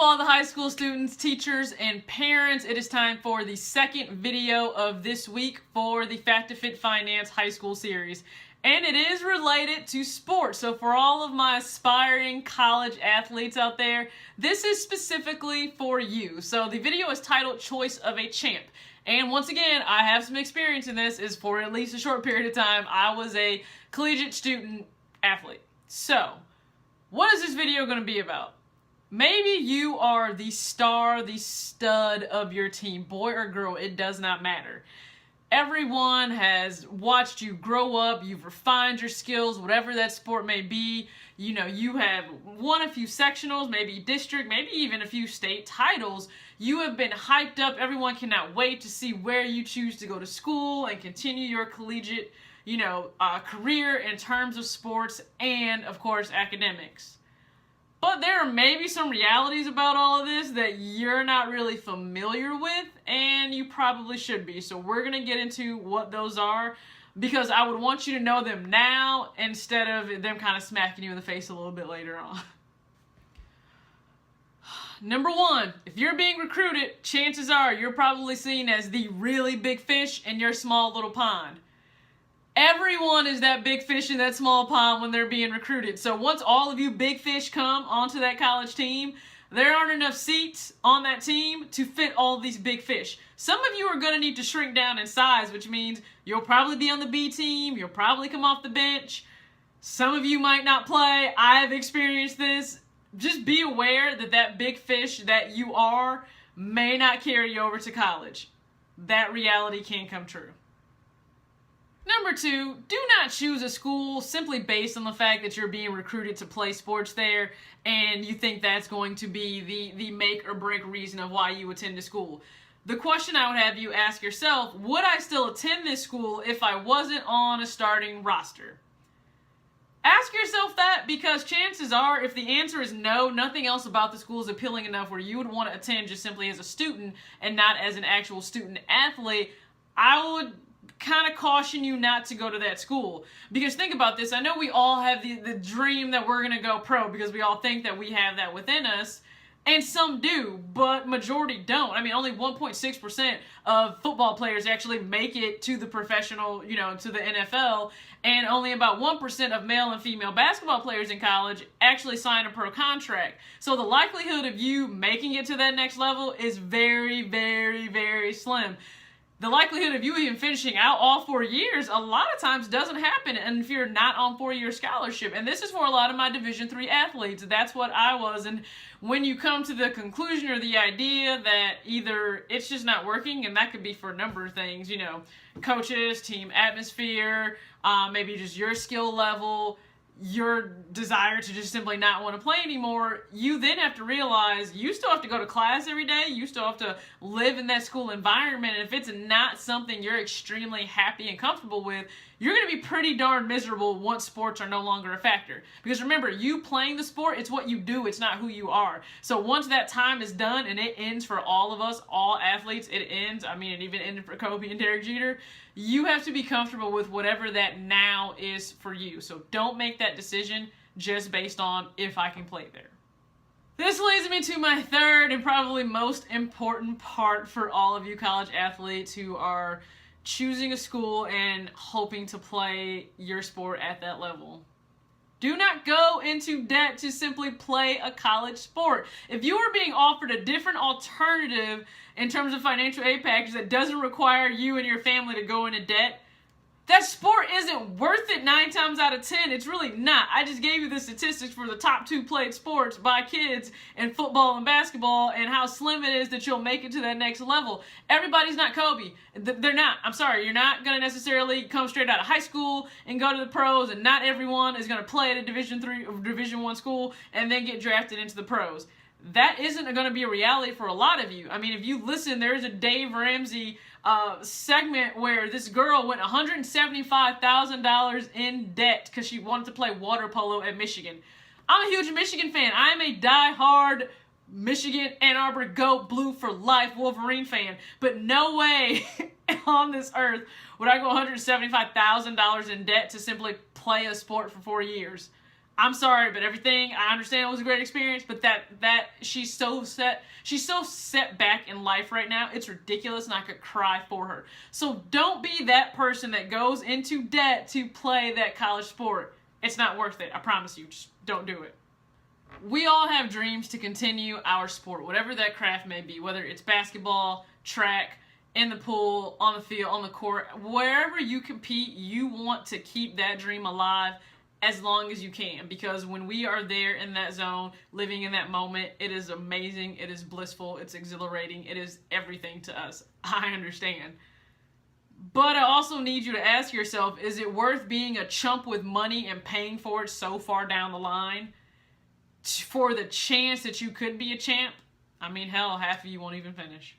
all the high school students, teachers, and parents. It is time for the second video of this week for the Fat2Fit Finance high school series. And it is related to sports. So for all of my aspiring college athletes out there, this is specifically for you. So the video is titled Choice of a Champ. And once again, I have some experience in this, is for at least a short period of time. I was a collegiate student athlete. So, what is this video going to be about? Maybe you are the star, the stud of your team, boy or girl, it does not matter. Everyone has watched you grow up, you've refined your skills, whatever that sport may be. You know, you have won a few sectionals, maybe district, maybe even a few state titles. You have been hyped up. Everyone cannot wait to see where you choose to go to school and continue your collegiate, career in terms of sports and, of course, academics. But there are maybe some realities about all of this that you're not really familiar with, and you probably should be. So we're going to get into what those are, because I would want you to know them now instead of them kind of smacking you in the face a little bit later on. Number one, if you're being recruited, chances are you're probably seen as the really big fish in your small little pond. Everyone is that big fish in that small pond when they're being recruited. So once all of you big fish come onto that college team, there aren't enough seats on that team to fit all of these big fish. Some of you are going to need to shrink down in size, which means you'll probably be on the B team, you'll probably come off the bench. Some of you might not play. I've experienced this. Just be aware that that big fish that you are may not carry you over to college. That reality can come true. Number two, do not choose a school simply based on the fact that you're being recruited to play sports there and you think that's going to be the make or break reason of why you attend a school. The question I would have you ask yourself, would I still attend this school if I wasn't on a starting roster? Ask yourself that, because chances are, if the answer is no, nothing else about the school is appealing enough where you would want to attend just simply as a student and not as an actual student athlete, I would kind of caution you not to go to that school. Because think about this, I know we all have the dream that we're going to go pro because we all think that we have that within us, and some do, but majority don't. I mean, only 1.6% of football players actually make it to the professional, to the NFL, and only about 1% of male and female basketball players in college actually sign a pro contract. So the likelihood of you making it to that next level is very, very, very slim. The likelihood of you even finishing out all 4 years a lot of times doesn't happen, and if you're not on 4-year scholarship. And this is for a lot of my Division III athletes. That's what I was. And when you come to the conclusion or the idea that either it's just not working, and that could be for a number of things, coaches, team atmosphere, maybe just your skill level, your desire to just simply not want to play anymore, you then have to realize you still have to go to class every day, you still have to live in that school environment, and if it's not something you're extremely happy and comfortable with, you're going to be pretty darn miserable once sports are no longer a factor. Because remember, you playing the sport, it's what you do, it's not who you are. So once that time is done, and it ends for all of us, all athletes, it ends, it even ended for Kobe and Derek Jeter, you have to be comfortable with whatever that now is for you. So don't make that decision just based on if I can play there. This leads me to my third and probably most important part for all of you college athletes who are choosing a school and hoping to play your sport at that level. Do not go into debt to simply play a college sport. If you are being offered a different alternative in terms of financial aid package that doesn't require you and your family to go into debt, that sport isn't worth it 9 times out of 10. It's really not. I just gave you the statistics for the top 2 played sports by kids in football and basketball and how slim it is that you'll make it to that next level. Everybody's not Kobe. They're not. I'm sorry. You're not going to necessarily come straight out of high school and go to the pros, and not everyone is going to play at a Division III or Division I school and then get drafted into the pros. That isn't going to be a reality for a lot of you. If you listen, there's a Dave Ramsey segment where this girl went $175,000 in debt because she wanted to play water polo at Michigan. I'm a huge Michigan fan. I'm a die-hard Michigan, Ann Arbor, go blue for life Wolverine fan. But no way on this earth would I go $175,000 in debt to simply play a sport for 4 years. I'm sorry, but everything, I understand it was a great experience, but that she's so set back in life right now. It's ridiculous, and I could cry for her. So don't be that person that goes into debt to play that college sport. It's not worth it. I promise you. Just don't do it. We all have dreams to continue our sport, whatever that craft may be, whether it's basketball, track, in the pool, on the field, on the court, wherever you compete, you want to keep that dream alive as long as you can, because when we are there in that zone, living in that moment, it is amazing, it is blissful, it's exhilarating, it is everything to us. I understand. But I also need you to ask yourself, is it worth being a chump with money and paying for it so far down the line for the chance that you could be a champ? I mean, hell, half of you won't even finish.